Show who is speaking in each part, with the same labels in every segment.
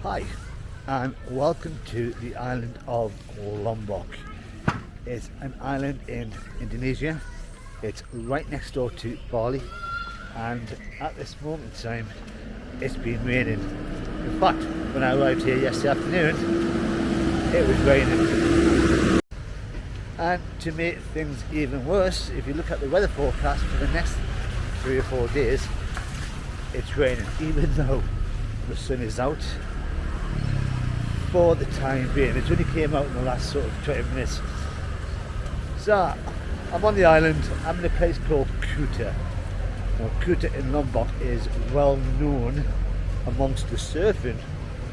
Speaker 1: Hi and welcome to the island of Lombok. It's an island in Indonesia. It's right next door to Bali, and at this moment in time it's been raining. In fact, when I arrived here yesterday afternoon it was raining. And to make things even worse, if you look at the weather forecast for the next 3 or 4 days, it's raining even though the sun is out for the time being. It only came out in the last sort of 20 minutes. So I'm on the island. I'm in a place called Kuta. Now, Kuta in Lombok is well known amongst the surfing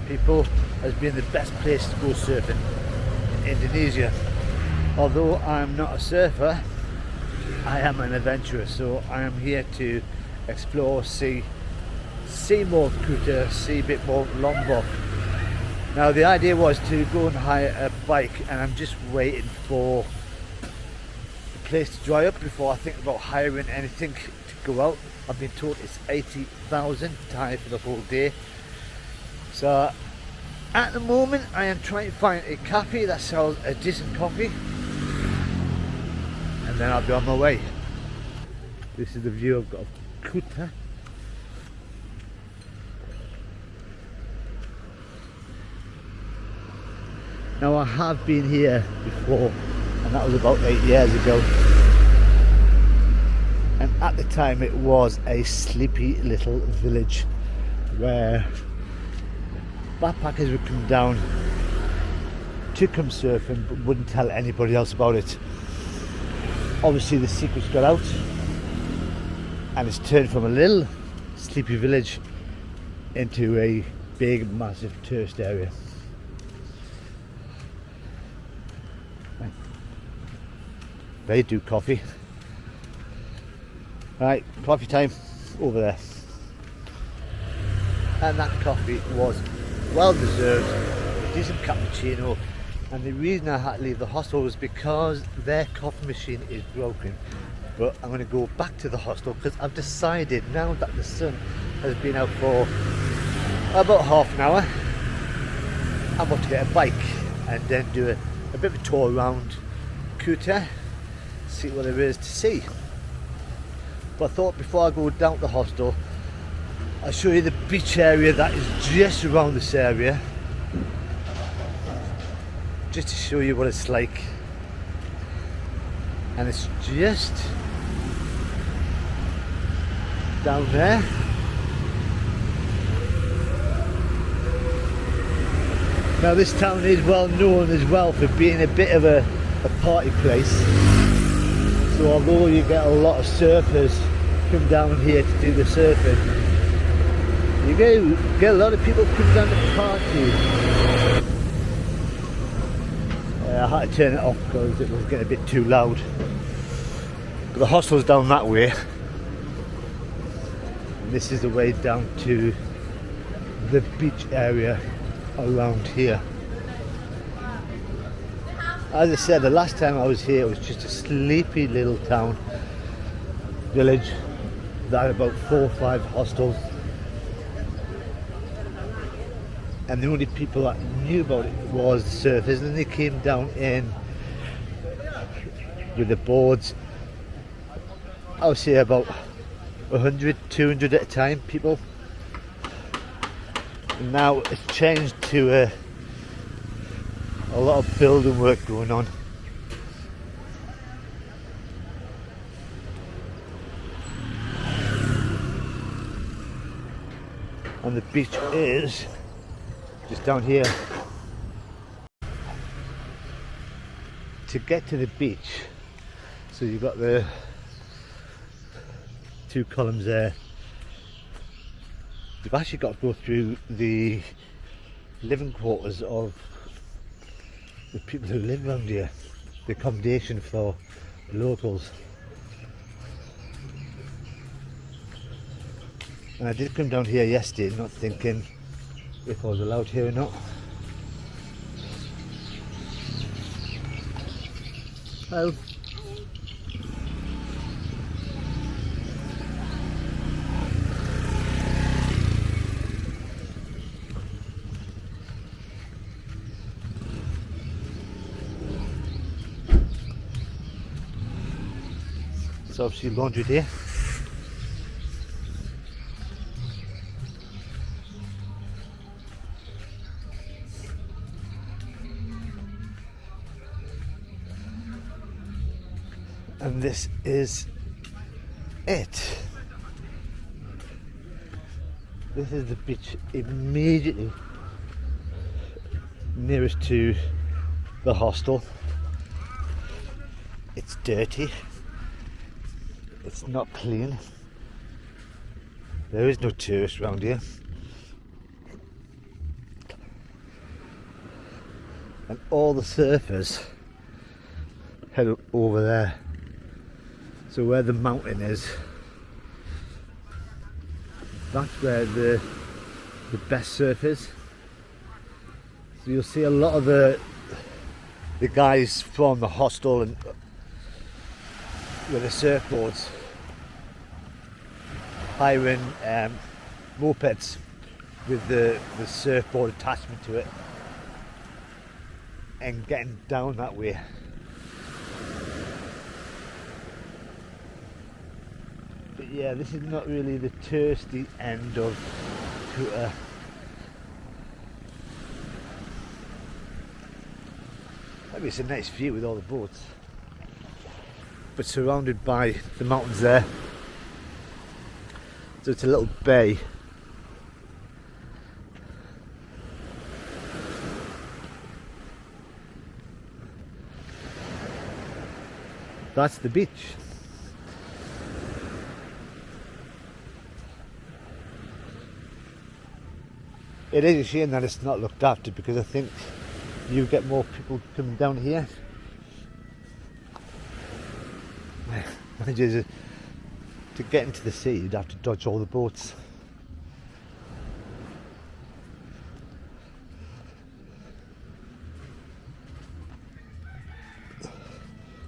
Speaker 1: people as being the best place to go surfing in Indonesia. Although I'm not a surfer, I am an adventurer, so I am here to explore, see more Kuta, see a bit more Lombok. Now the idea was to go and hire a bike, and I'm just waiting for the place to dry up before I think about hiring anything to go out. I've been told it's 80,000 Thai for the whole day. So at the moment I am trying to find a cafe that sells a decent coffee, and then I'll be on my way. This is the view I've got of Kuta. Now I have been here before, and that was about 8 years ago, and at the time it was a sleepy little village where backpackers would come down to come surfing but wouldn't tell anybody else about it. Obviously the secrets got out and it's turned from a little sleepy village into a big massive tourist area. They do coffee. Right, coffee time over there. And that coffee was well deserved, a decent cappuccino. And the reason I had to leave the hostel was because their coffee machine is broken. But I'm going to go back to the hostel because I've decided, now that the sun has been out for about half an hour, I'm about to get a bike and then do a bit of a tour around Kuta, see what there is to see. But I thought before I go down to the hostel, I'll show you the beach area that is just around this area, just to show you what it's like. And it's just down there. Now this town is well known as well for being a bit of a party place. So although you get a lot of surfers come down here to do the surfing, you get a lot of people come down to party. I had to turn it off because it was getting a bit too loud. But the hostel's down that way, and this is the way down to the beach area around here. As I said, the last time I was here it was just a sleepy little town village that had about 4 or 5 hostels, and the only people that knew about it was the surfers, and they came down in with the boards. I would say about 100, 200 at a time, people. And now it's changed to a lot of building work going on. And the beach is just down here. To get to the beach, so you've got the 2 columns there. You've actually got to go through the living quarters of the people who live around here, the accommodation for the locals. And I did come down here yesterday not thinking if I was allowed here or not. Oh. That's obviously laundry day. And this is it. This is the beach immediately nearest to the hostel. It's dirty. It's not clean. There is no tourists around here. And all the surfers head over there. So where the mountain is, that's where the best surf is. So you'll see a lot of the guys from the hostel and with the surfboards hiring mopeds with the surfboard attachment to it and getting down that way. But yeah, this is not really the touristy end of Kuta. Maybe it's a nice view with all the boats, but surrounded by the mountains there. So it's a little bay. That's the beach. It is a shame that it's not looked after, because I think you get more people coming down here. To get into the sea, you'd have to dodge all the boats.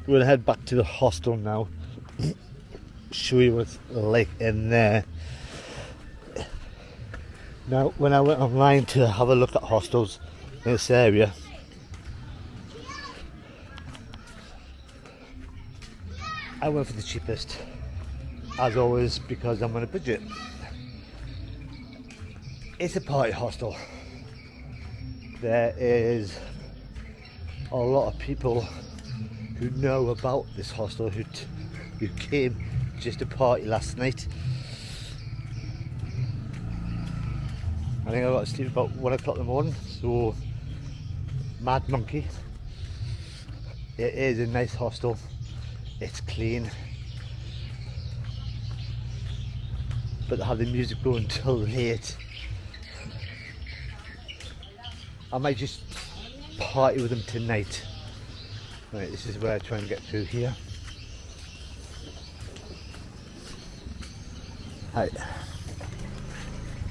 Speaker 1: We'll head back to the hostel now. Show you what's like in there. Now, when I went online to have a look at hostels in this area, I went for the cheapest, as always, because I'm on a budget. It's a party hostel. There is a lot of people who know about this hostel who came just to party last night. I think I got to sleep about 1 o'clock in the morning, so mad monkey. It is a nice hostel. It's clean, but they have the music going till late. I might just party with them tonight. Right, this is where I try and get through here. Hi.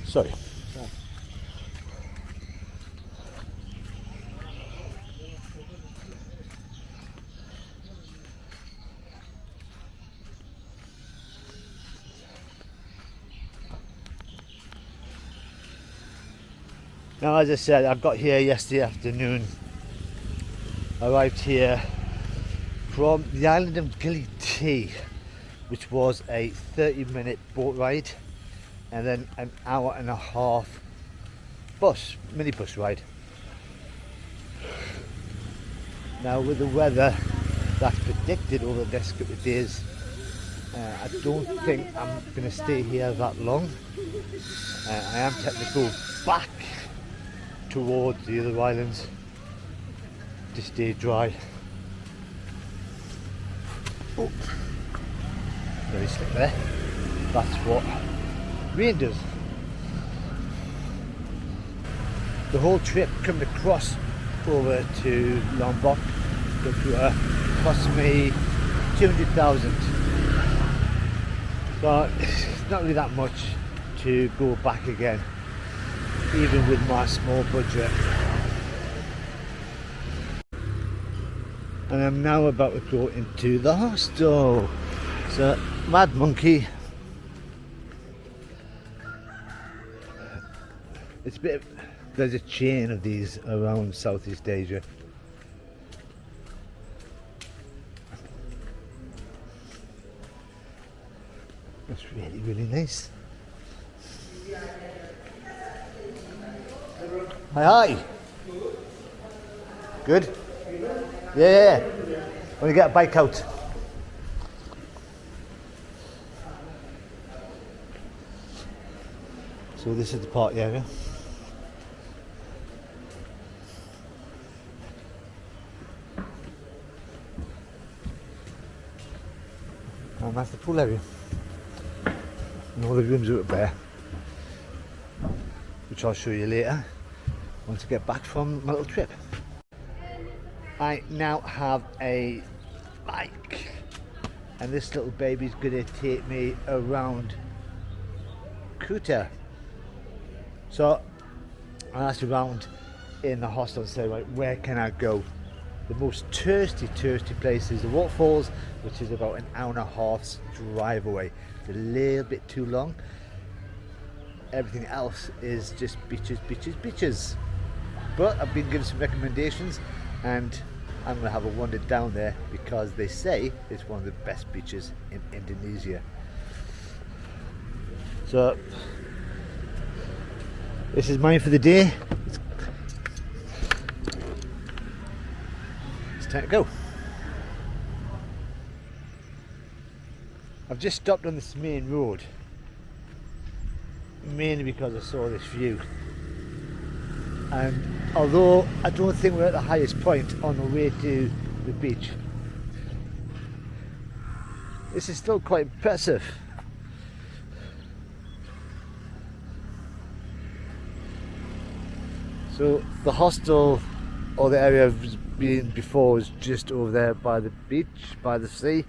Speaker 1: Sorry. Now, as I said, I got here yesterday afternoon. Arrived here from the island of Gili, which was a 30-minute boat ride and then an hour and a half minibus ride. Now, with the weather that's predicted over the next couple of days, I don't think I'm going to stay here that long. I am tempted to go back towards the other islands to stay dry. Oh, very slick there. That's what rain does. The whole trip coming across over to Lombok cost me 200,000. So it's not really that much to go back again, even with my small budget. And I'm now about to go into the hostel. So, Mad Monkey. It's a bit. There's a chain of these around Southeast Asia. really, really nice. Hi. Good? Yeah. When you get a bike out. So this is the party area. And that's the pool area. And all the rooms are up there, which I'll show you later once I get back from my little trip. I now have a bike, and this little baby's gonna take me around Kuta. So I asked around in the hostel and said, right, where can I go? The most touristy place is the waterfalls, which is about an hour and a half's drive away. It's a little bit too long. Everything else is just beaches. But I've been given some recommendations, and I'm going to have a wander down there because they say it's one of the best beaches in Indonesia. So this is mine for the day. It's time to go. I've just stopped on this main road, mainly because I saw this view. And although I don't think we're at the highest point on the way to the beach, this is still quite impressive. So the hostel, or the area I've been before, is just over there by the beach, by the sea.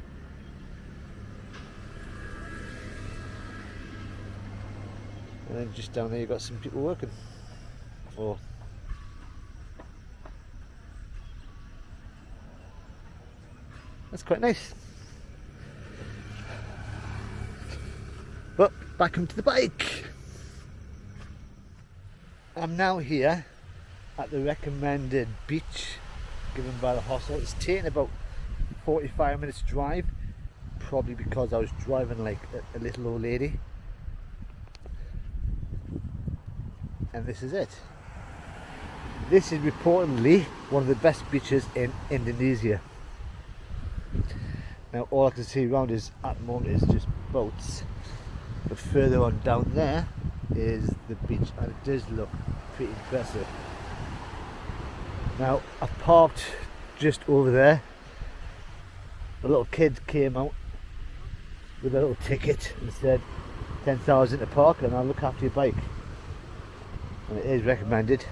Speaker 1: And then just down there you've got some people working. Or that's quite nice. But back onto the bike. I'm now here at the recommended beach given by the hostel. It's taken about 45 minutes drive, probably because I was driving like a little old lady. And this is it. This is reportedly one of the best beaches in Indonesia. Now all I can see around is at the moment is just boats, but further on down there is the beach, and it does look pretty impressive. Now I've parked just over there. A little kid came out with a little ticket and said 10,000 to park, and I'll look after your bike. And it is recommended.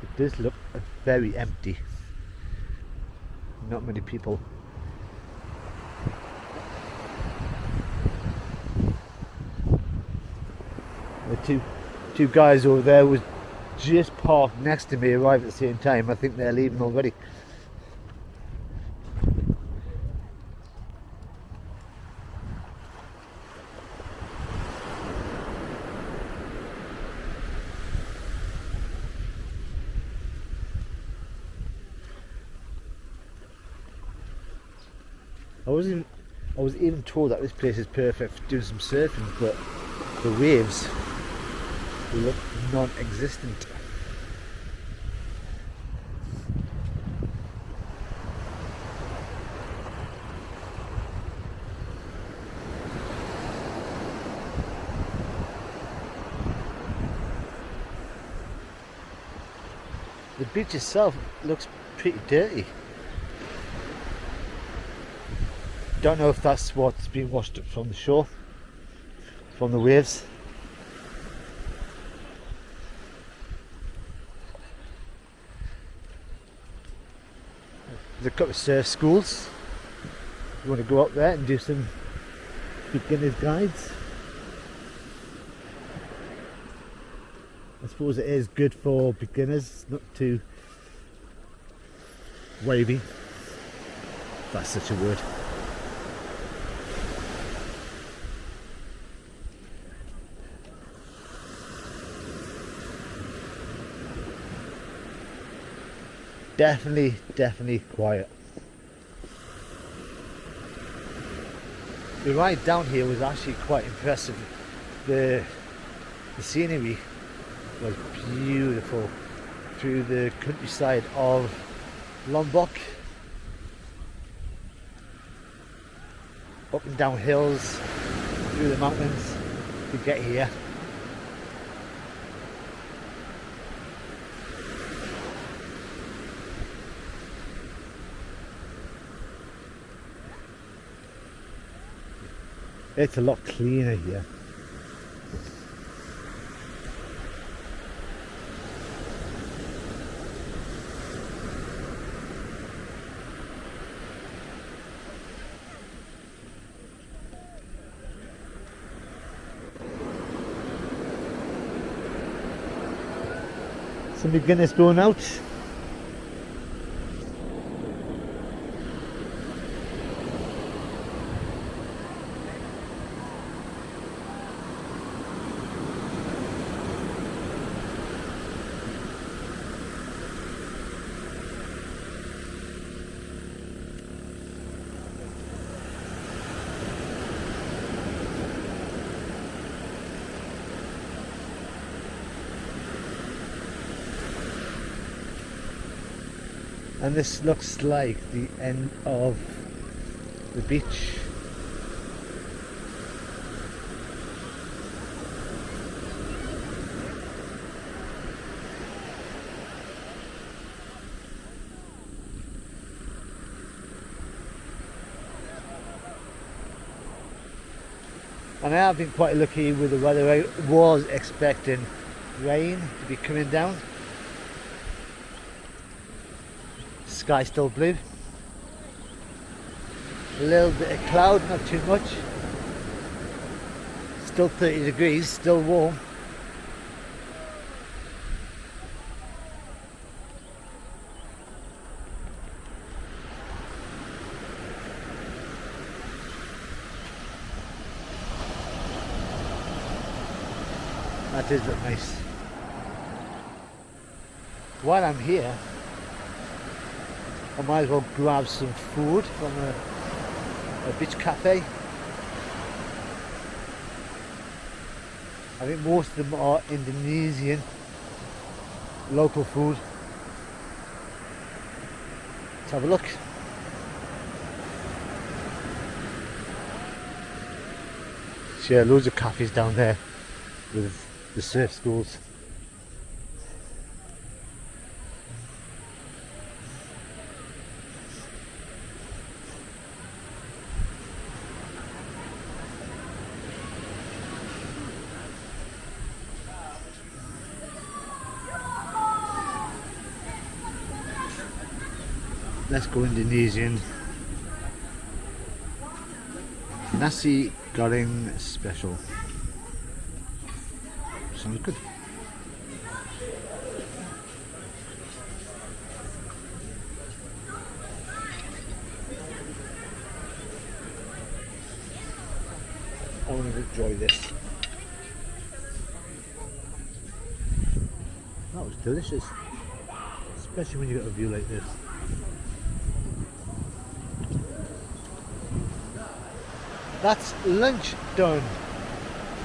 Speaker 1: It does look very empty. Not many people. The two guys over there was just parked next to me, arrived at the same time. I think they're leaving already. I was even told that this place is perfect for doing some surfing, but the waves look non-existent. The beach itself looks pretty dirty. Don't know if that's what's been washed up from the shore, from the waves. There's a couple of surf schools. You want to go up there and do some beginner's guides. I suppose it is good for beginners, not too wavy, if that's such a word. definitely quiet. The ride down here was actually quite impressive. The scenery was beautiful through the countryside of Lombok, up and down hills, through the mountains to get here. It's a lot cleaner here. Some beginners going out. And this looks like the end of the beach. And I have been quite lucky with the weather. I was expecting rain to be coming down. Sky still blue. A little bit of cloud, not too much. Still 30 degrees, still warm. That does look nice. While I'm here, I might as well grab some food from a beach cafe. I think most of them are Indonesian local food. Let's have a look. So yeah, loads of cafes down there with the surf schools. Let's go Indonesian. Nasi goreng special. Sounds good. I want to enjoy this. That was delicious, especially when you got a view like this. That's lunch done.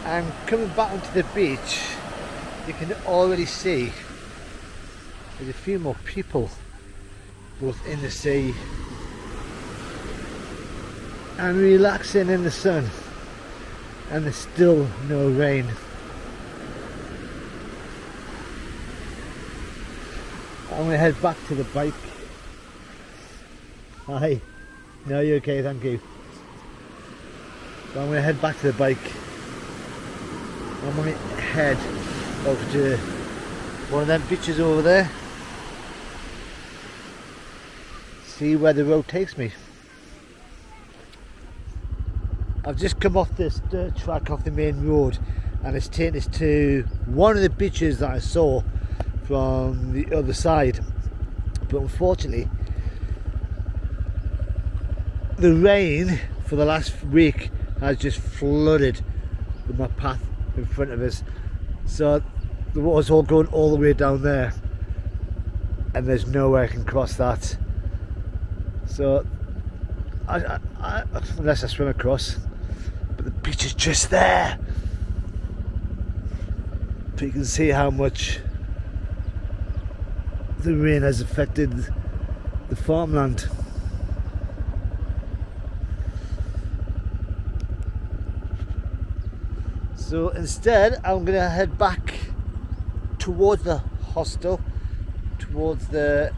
Speaker 1: I'm coming back onto the beach. You can already see there's a few more people both in the sea and relaxing in the sun, and there's still no rain. I'm going to head back to the bike. Hi. No, you're okay, thank you. So I'm going to head back to the bike. I'm going to head over to one of them beaches over there. See where the road takes me. I've just come off this dirt track off the main road, and it's taken us to one of the beaches that I saw from the other side. But unfortunately, the rain for the last week has just flooded with my path in front of us, so the water's all going all the way down there. and there's no way I can cross that. So unless I swim across, but the beach is just there. So you can see how much the rain has affected the farmland. So instead I'm going to head back towards the hostel, towards the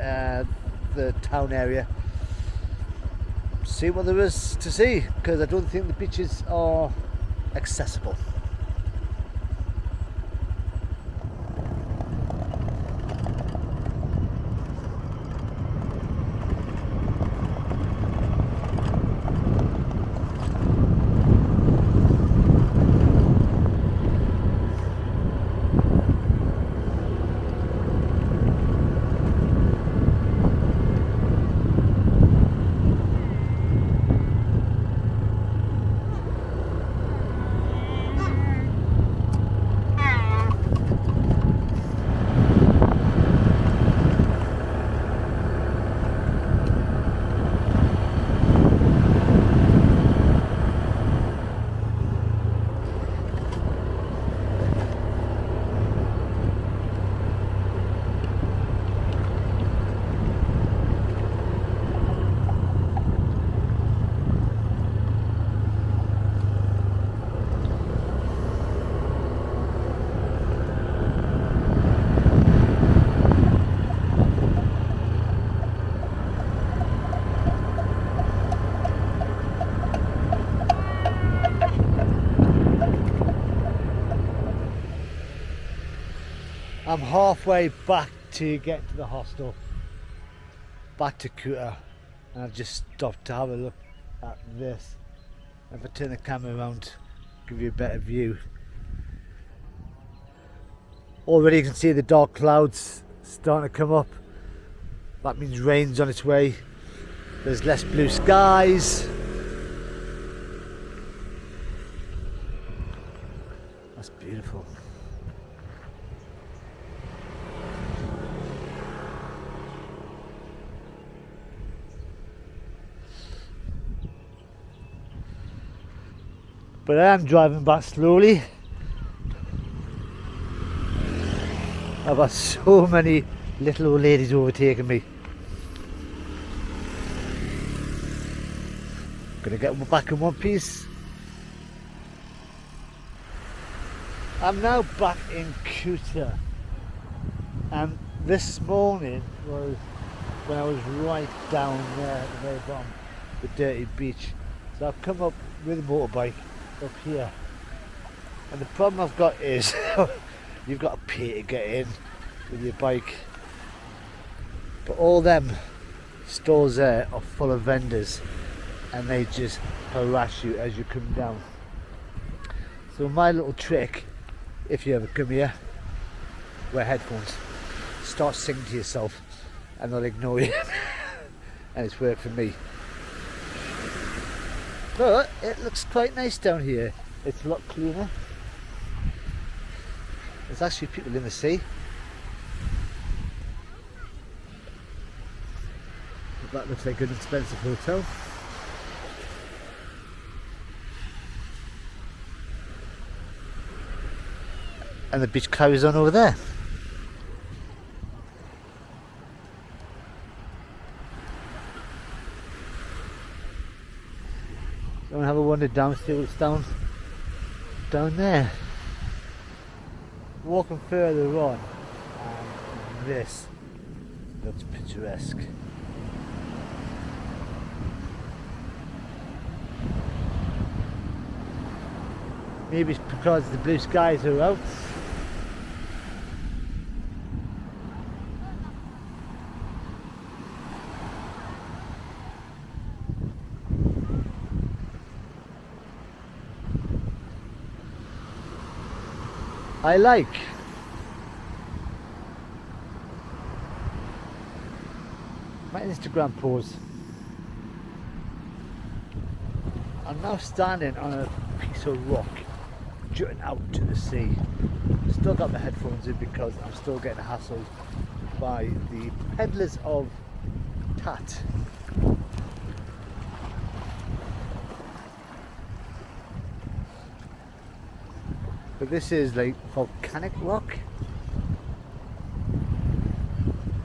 Speaker 1: town area, see what there is to see, because I don't think the beaches are accessible. I'm halfway back to get to the hostel, back to Kuta, and I've just stopped to have a look at this. If I turn the camera around, give you a better view. Already you can see the dark clouds starting to come up. That means rain's on its way. There's less blue skies. That's beautiful. But I am driving back slowly. I've got so many little old ladies overtaking me. Gonna get back in one piece. I'm now back in Kuta, and this morning was when I was right down there at the very bottom, the dirty beach. So I've come up with a motorbike up here, and the problem I've got is you've got to pay to get in with your bike, but all them stores there are full of vendors and they just harass you as you come down. So my little trick, if you ever come here, wear headphones, start singing to yourself and they'll ignore you. And it's worked for me. But it looks quite nice down here. It's a lot cleaner. There's actually people in the sea. That looks like an expensive hotel. And the beach carries on over there. I'm gonna have a wander down, see what's down there. Walking further on, and this looks picturesque. Maybe it's because the blue skies are out. I like. My Instagram pose. I'm now standing on a piece of rock jutting out to the sea. Still got my headphones in because I'm still getting hassled by the peddlers of tat. But this is like volcanic rock.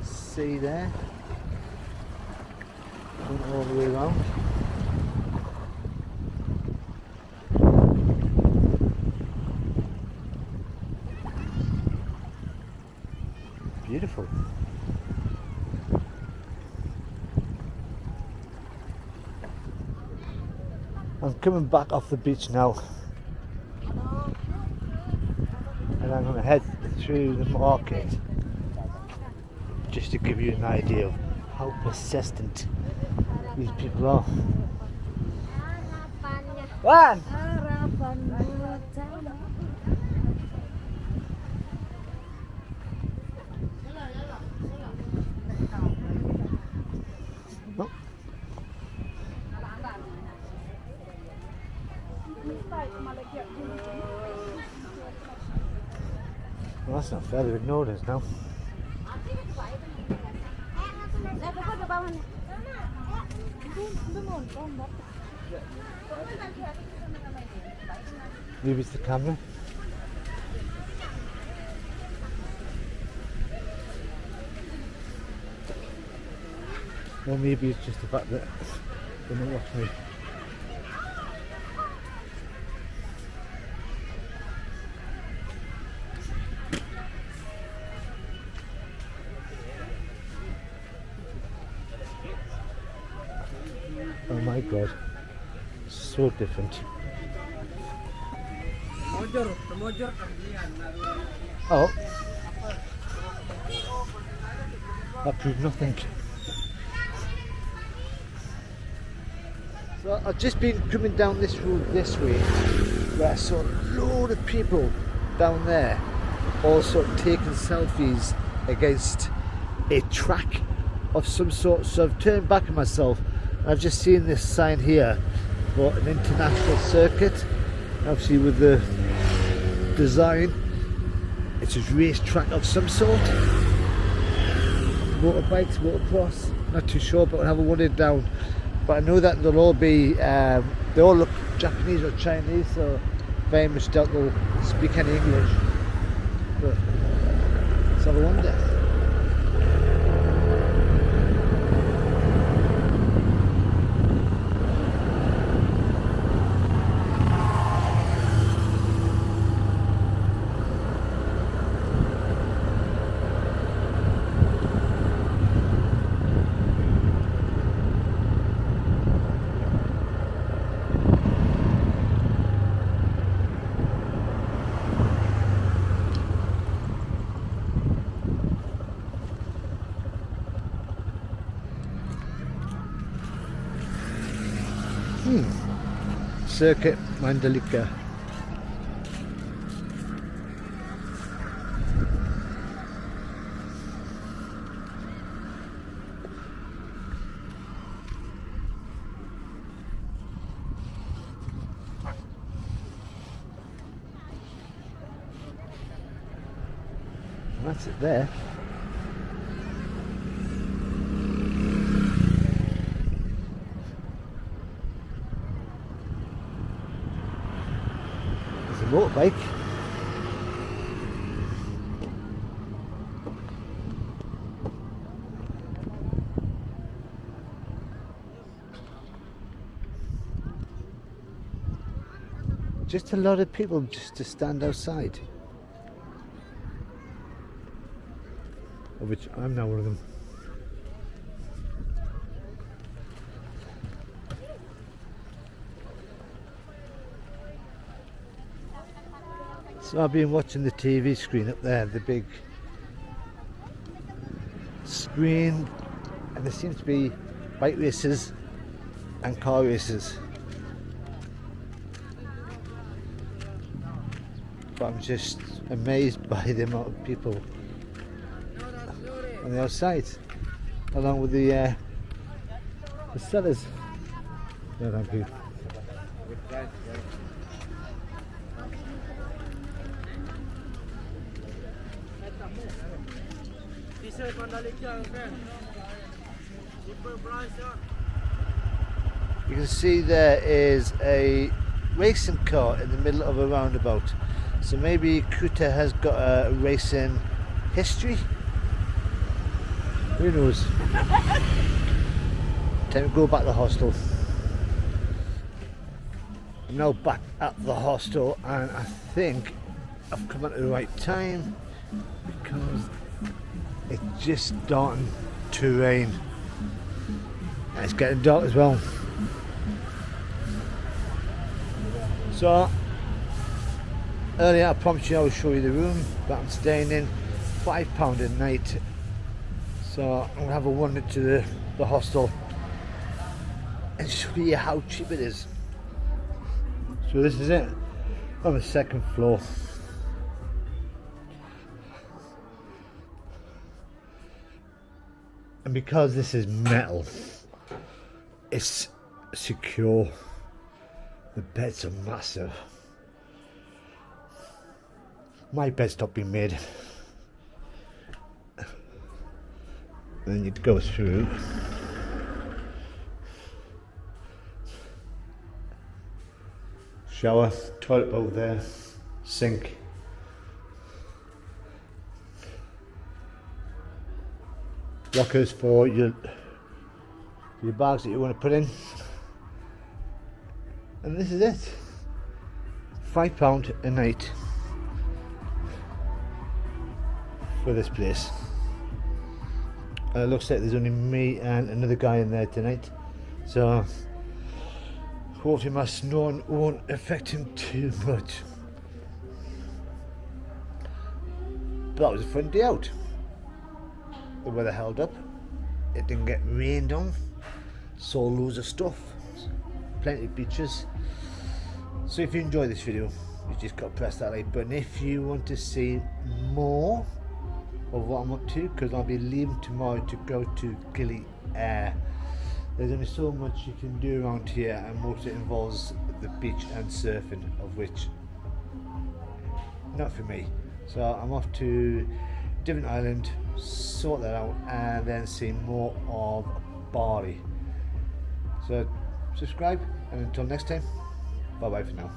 Speaker 1: See there? Going all the way around. Beautiful. I'm coming back off the beach now, and I'm going to head through the market just to give you an idea of how persistent these people are. One. Oh. Well, that's not fair, they've ignored us now. Maybe it's the camera. Or maybe it's just the fact that they don't watch me. Oh my god, so different. Oh, that proved nothing. So I've just been coming down this road this way, where I saw a load of people down there all sort of taking selfies against a track of some sort. So I've turned back on myself. I've just seen this sign here for an international circuit. Obviously with the design, it's a race track of some sort. Motorbikes, motocross, not too sure, but I'll have a wander down. But I know that they'll all be, they all look Japanese or Chinese, so very much doubt they'll speak any English. But let's have a wander. Circuit Mandalika. And that's it there. Motorbike. Just a lot of people just to stand outside, of which I'm now one of them. So I've been watching the TV screen up there, the big screen, and there seems to be bike races and car races. But I'm just amazed by the amount of people on the outside, along with the sellers. No, thank you.
Speaker 2: said Mandalika, okay? Cheaper price, yeah.
Speaker 1: You can see there is a racing car in the middle of a roundabout. So maybe Kuta has got a racing history. Who knows? Time to go back to the hostel. I'm now back at the hostel and I think I've come at the right time because it's just starting to rain and it's getting dark as well. So earlier I promised you I would show you the room that I'm staying in, £5 a night. So I'm gonna have a wander to the hostel and show you how cheap it is. So this is it, on the second floor. And because this is metal, it's secure. The beds are massive. My bed's not been made. And then you'd go through. Shower, toilet over there, sink. Lockers for your bags that you want to put in. And this is it. £5 a night for this place. It looks like there's only me and another guy in there tonight. So hopefully my snoring won't affect him too much. But that was a fun day out. The weather held up. It didn't get rained on. Saw loads of stuff. Plenty of beaches. So if you enjoy this video, you just got to press that like button. If you want to see more of what I'm up to, because I'll be leaving tomorrow to go to Gili Air. There's only so much you can do around here, and most of it involves the beach and surfing, of which not for me. So I'm off to a different island, sort that out, and then see more of Bali. So subscribe, and until next time, bye bye for now.